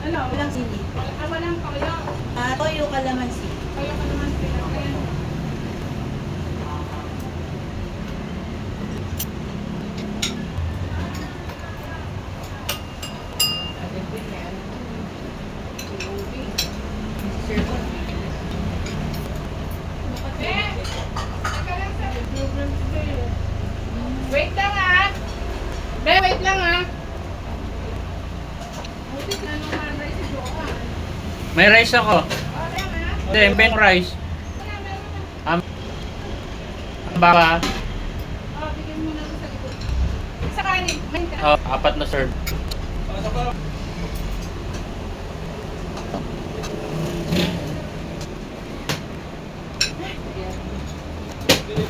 Ano? Walang sili. Walang toyo. Toyo kalamansi. Toyo ka naman sila. Ayan. Wait lang ah. Be, wait lang ah. Butit na nung rice si Jokan. May rice ako. Hindi, may rice. Ang baka. Oh, bigyan mo na sa likod. Sa kanin. Oh, 4 na serve.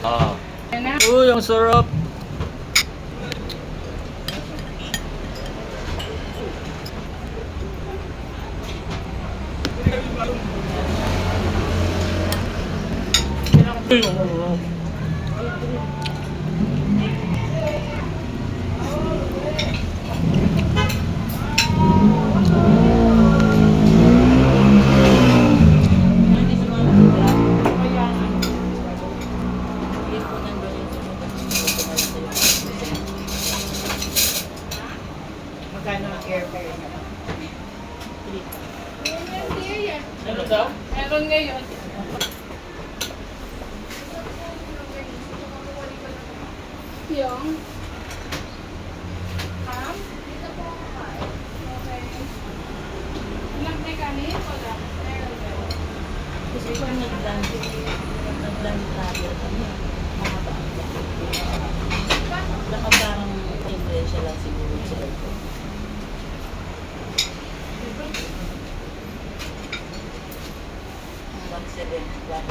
Oh. Ayan na. Uy, ang sarap. Hindi sa mga program. Ayan. Hindi po nandun yung Magkano ang airfare niya? Ano daw? Meron ngayon. Yung ham? Dito po ako kain. Okay. Ilang may kanin? Wala. Meron. Kasi po nag-lunch tayo. Mga bata. Baka parang influensya lang siguro sa ito. Mag-7 o'clock.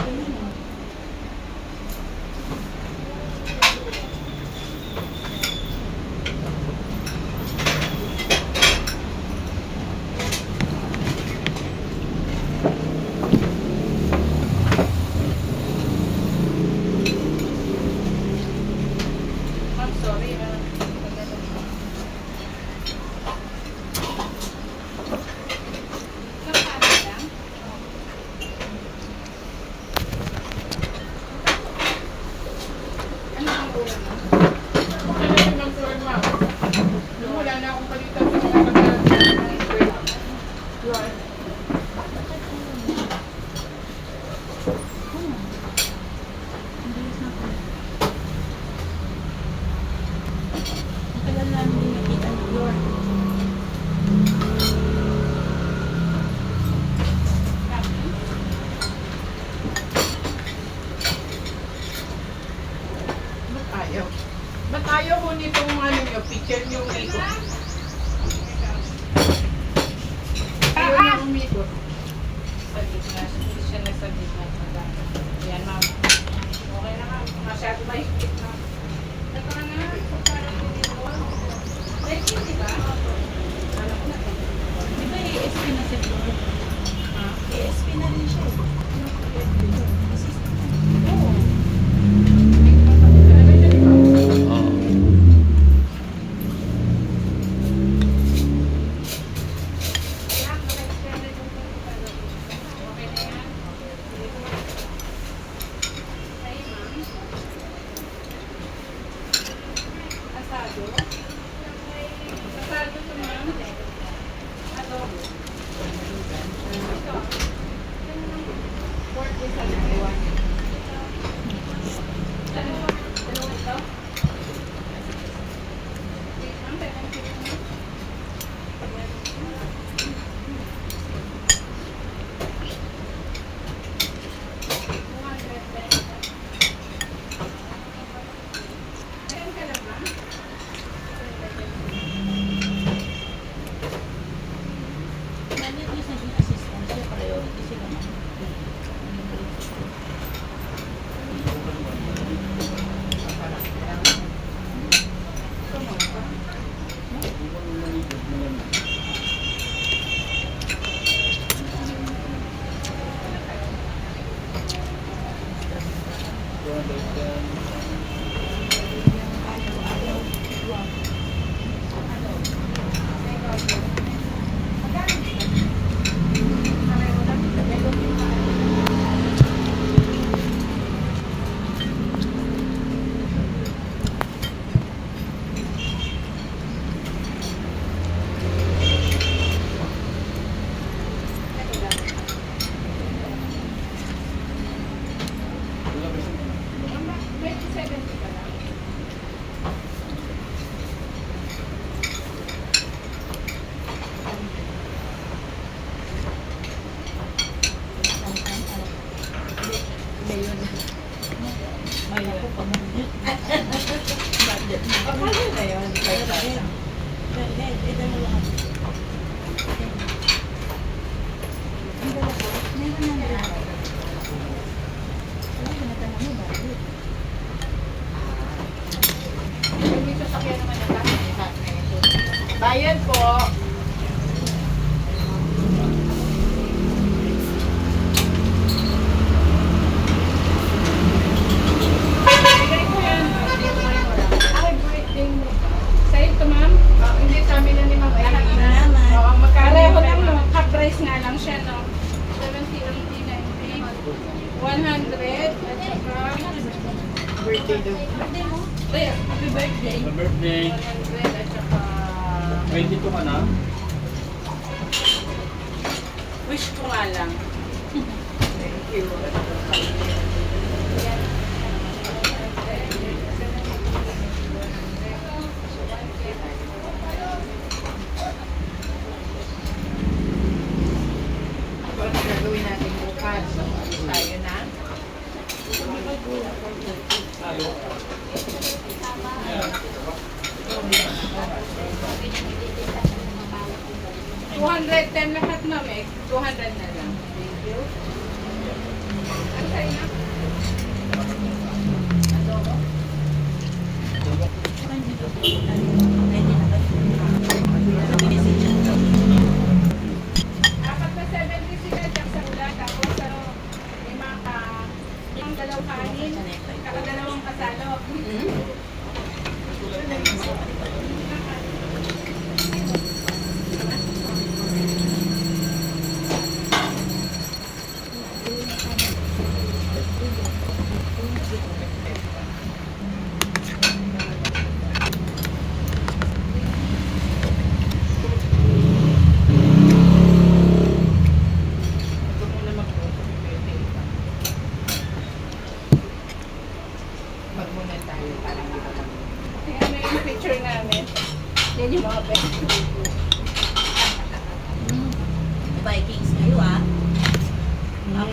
I'm sorry. Kapanin lang. Ano ang ulam mo? Ano ang ulam mo? Wala na akong palitan sa mga pagkakas. Matagal namin din nakita ni Lord. Ba't ayaw? Ba't ayaw ko nitong ano yung picture yung ito? Ayaw na umikot. Sa gitna. Hindi siya nasa gitna. Ayan, ma'am. Okay na ma'am. Masyado mahigpit na. Ito ka na. Parang hindi mo. Like, hindi ba? Alam ko na. Di ba ASP na si Lord? Ha? ASP na rin siya. Oo. Oh. Asado. Asado to ma'am. Adobo. Ito. Pork is sa dalawa. Dalawa ito. Wait, ma'am. Pwede mo. Meron ka lang, ma'am? Lalo yung sa assistant siya, priority sila naman. Birthday mo? Happy birthday. Happy birthday. 100 at saka... 22 ka na? Wish ko nga lang. Thank you. Ito ang gagawin natin bukas. Tayo na. $210 lahat na, Meg. 200 na lang. Thank you. Ano sa'yo na? Adobo? Saka hindi ko ready na kayo. Sa pinisip siya. Apat na 70 sila, Jack sa ulan. Tapos, lima ka, ang dalawang kanin, kakadalawang kasalo. Ito muna mag-photo, pwede. Magmuna tayo para makapag. Tingnan mo yung picture namin. Yan yung mga best. Vikings kayo ah. Yan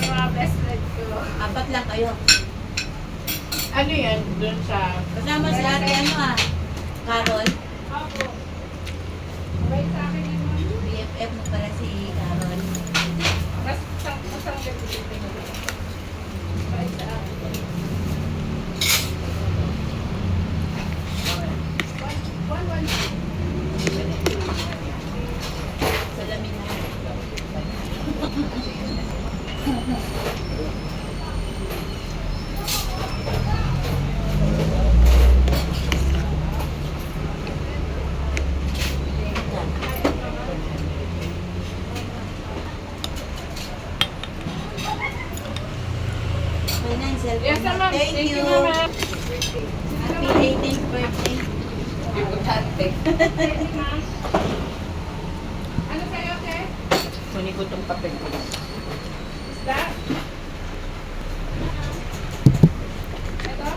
yung mga best friend ko. 4 lang kayo. Ano yan? Doon sa... Kasama si ate ano ah. Carol. Opo. Wait sa akin yun, ma'am. BFF mo pala si Carol. Mas isang gabi dito. Wait sa akin. One. Salamin na. Financial. Yes, ma'am. Thank you. Mama. Happy 18th birthday. Importante. Thank you, ma'am. Ano sa'yo, te? Kunin ko itong papel ko. Isda? Ito?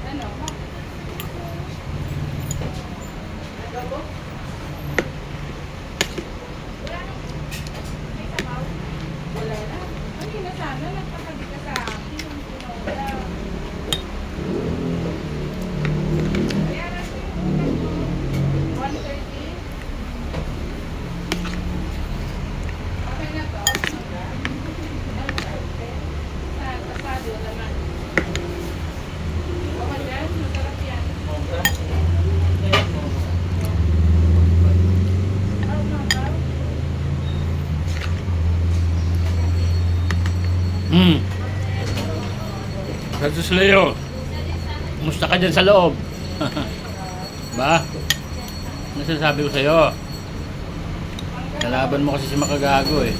Ano? Adobo? Wala na. May sabaw? Wala na. Ano yun na sana? Nagpakabi ka sa akin. Yung wala. Kaya nasa yung 130. Okay na to? Saan? Pasado naman. Okay dyan? Masarap yan. Oh, mamaw. Jesus Leo. Kumusta ka dyan sa loob? Ba? Ano sinasabi ko sa'yo? Nalaban mo kasi si Makagago eh.